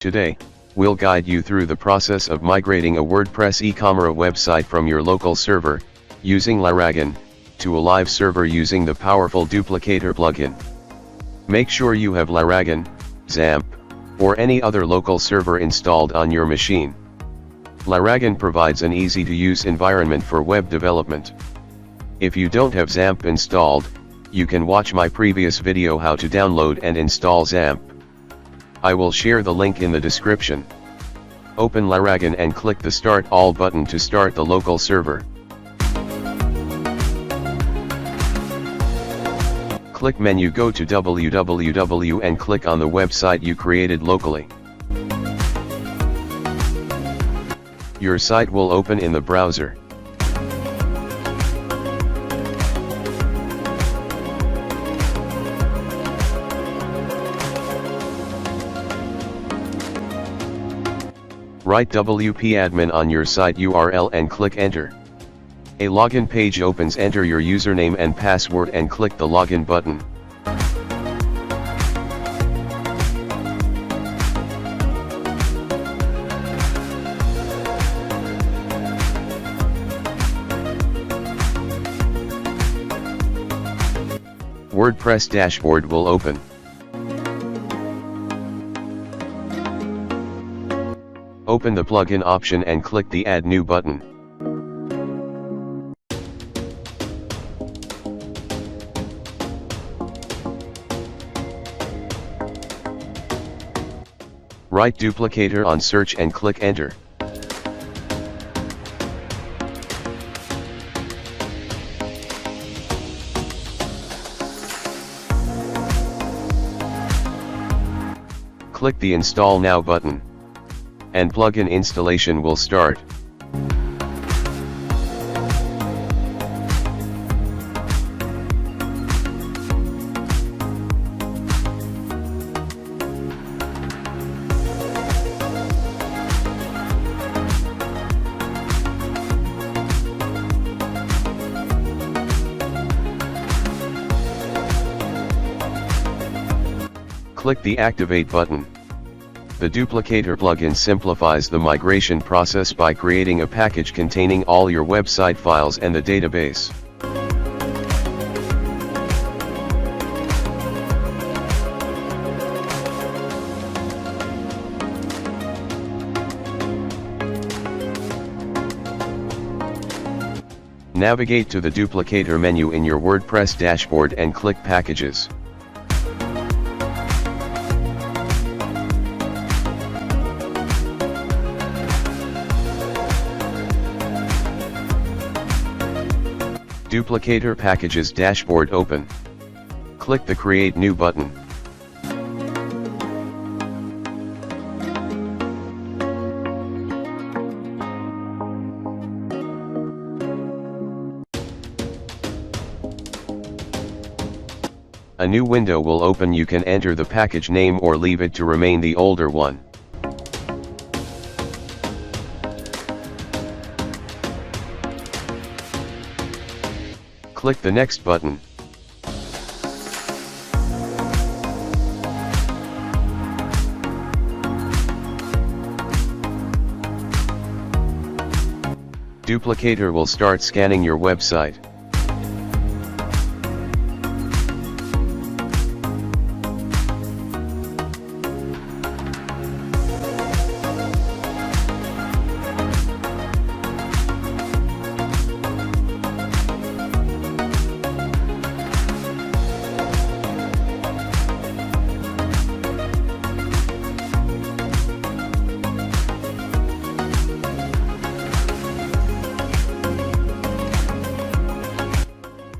Today, we'll guide you through the process of migrating a WordPress e-commerce website from your local server, using Laragon, to a live server using the powerful Duplicator plugin. Make sure you have Laragon, XAMPP, or any other local server installed on your machine. Laragon provides an easy-to-use environment for web development. If you don't have XAMPP installed, you can watch my previous video how to download and install XAMPP. I will share the link in the description. Open Laragon and click the Start All button to start the local server. Click Menu, go to www and click on the website you created locally. Your site will open in the browser. Write wp-admin on your site URL and click Enter. A login page opens. Enter your username and password and click the Login button. WordPress dashboard will open. Open the plugin option and click the Add New button. Write Duplicator on search and click Enter. Click the Install Now button, and plugin installation will start. Click the Activate button. The Duplicator plugin simplifies the migration process by creating a package containing all your website files and the database. Navigate to the Duplicator menu in your WordPress dashboard and click Packages. Duplicator Packages dashboard open. Click the Create New button. A new window will open. You can enter the package name or leave it to remain the older one. Click the Next button. Duplicator will start scanning your website.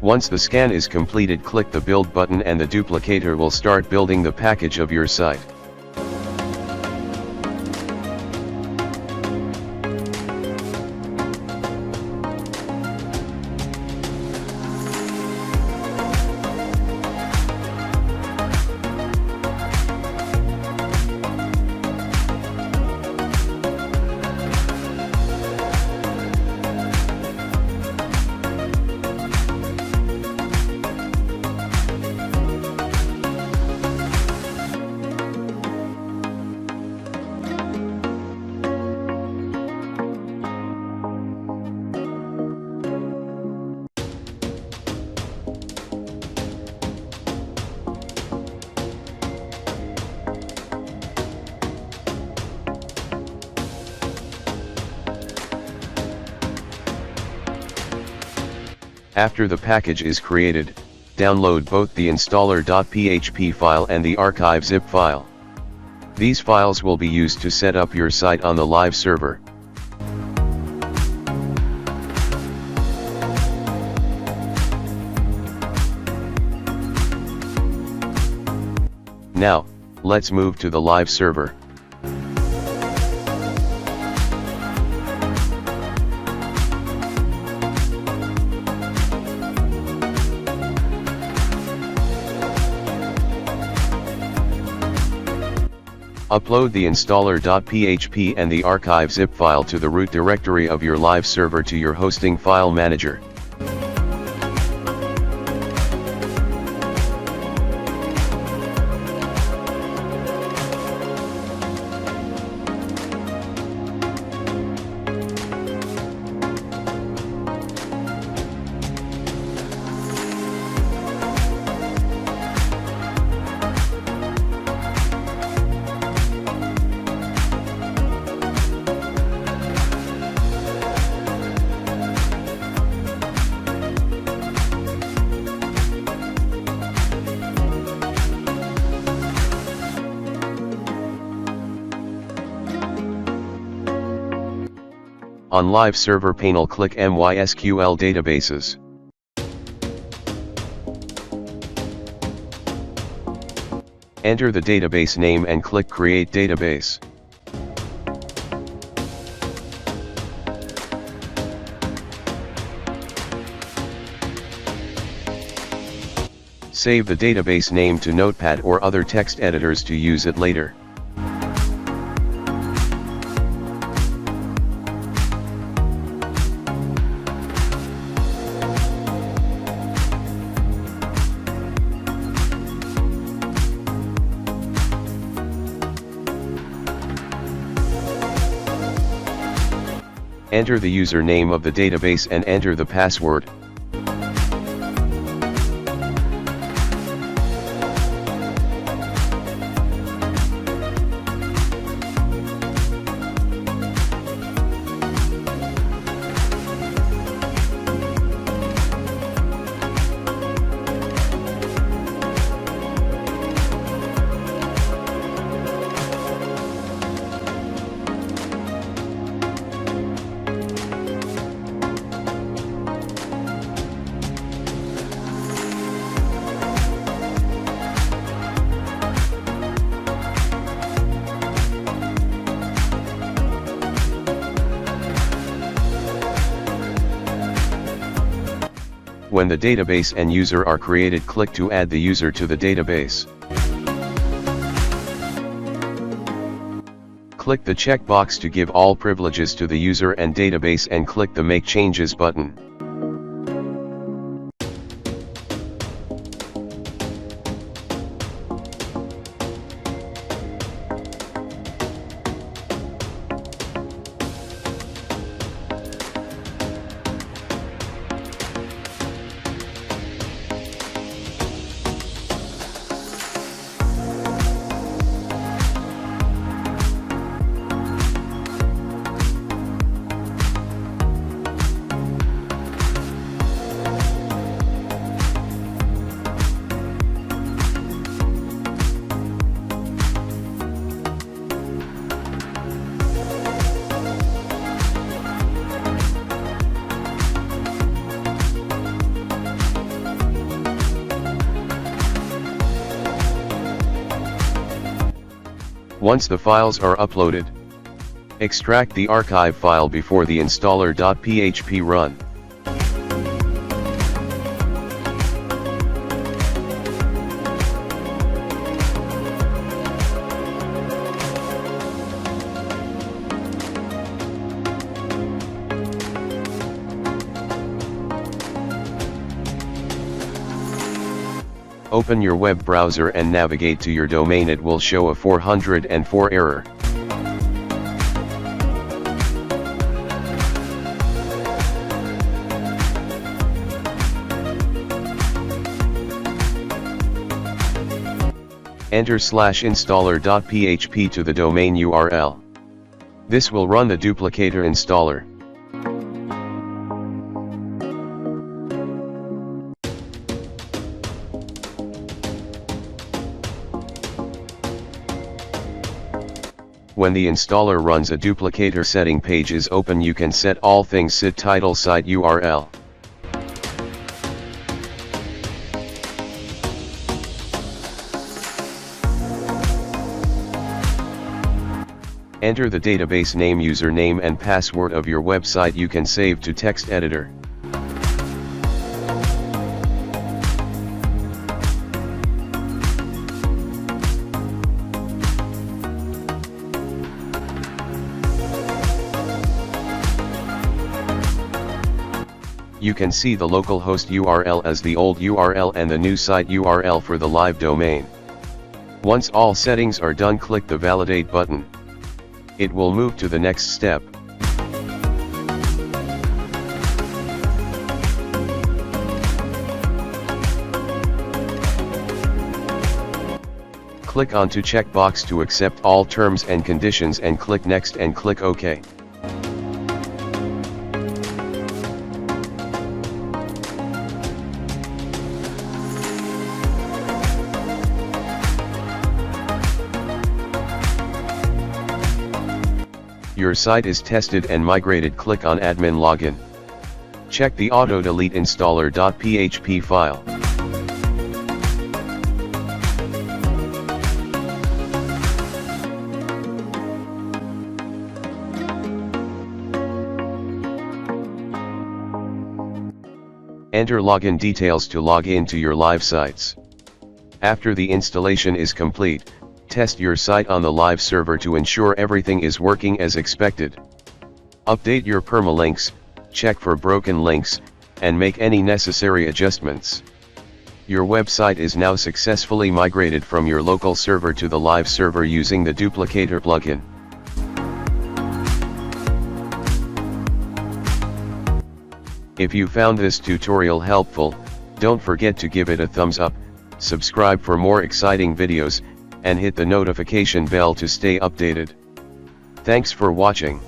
Once the scan is completed, click the Build button and the Duplicator will start building the package of your site. After the package is created, download both the installer.php file and the archive zip file. These files will be used to set up your site on the live server. Now, let's move to the live server. Upload the installer.php and the archive zip file to the root directory of your live server to your hosting file manager. On Live Server panel, click MySQL Databases. Enter the database name and click Create Database. Save the database name to Notepad or other text editors to use it later. Enter the username of the database and enter the password. When the database and user are created, click to add the user to the database. Click the checkbox to give all privileges to the user and database and click the Make Changes button. Once the files are uploaded, extract the archive file before the installer.php run. Open your web browser and navigate to your domain. It will show a 404 error. Enter /installer.php to the domain URL. This will run the duplicator installer. When the installer runs, a duplicator setting page is open. You can set all things: site title, site URL. Enter the database name, username and password of your website. You can save to text editor. You can see the local host URL as the old URL and the new site URL for the live domain. Once all settings are done, click the Validate button. It will move to the next step. Click on to checkbox to accept all terms and conditions and click Next and click OK. Your site is tested and migrated. Click on Admin Login. Check the Auto Delete Installer.php file. Enter login details to log in to your live sites. After the installation is complete, test your site on the live server to ensure everything is working as expected. Update your permalinks, check for broken links, and make any necessary adjustments. Your website is now successfully migrated from your local server to the live server using the Duplicator plugin. If you found this tutorial helpful, don't forget to give it a thumbs up, subscribe for more exciting videos, and hit the notification bell to stay updated. Thanks for watching.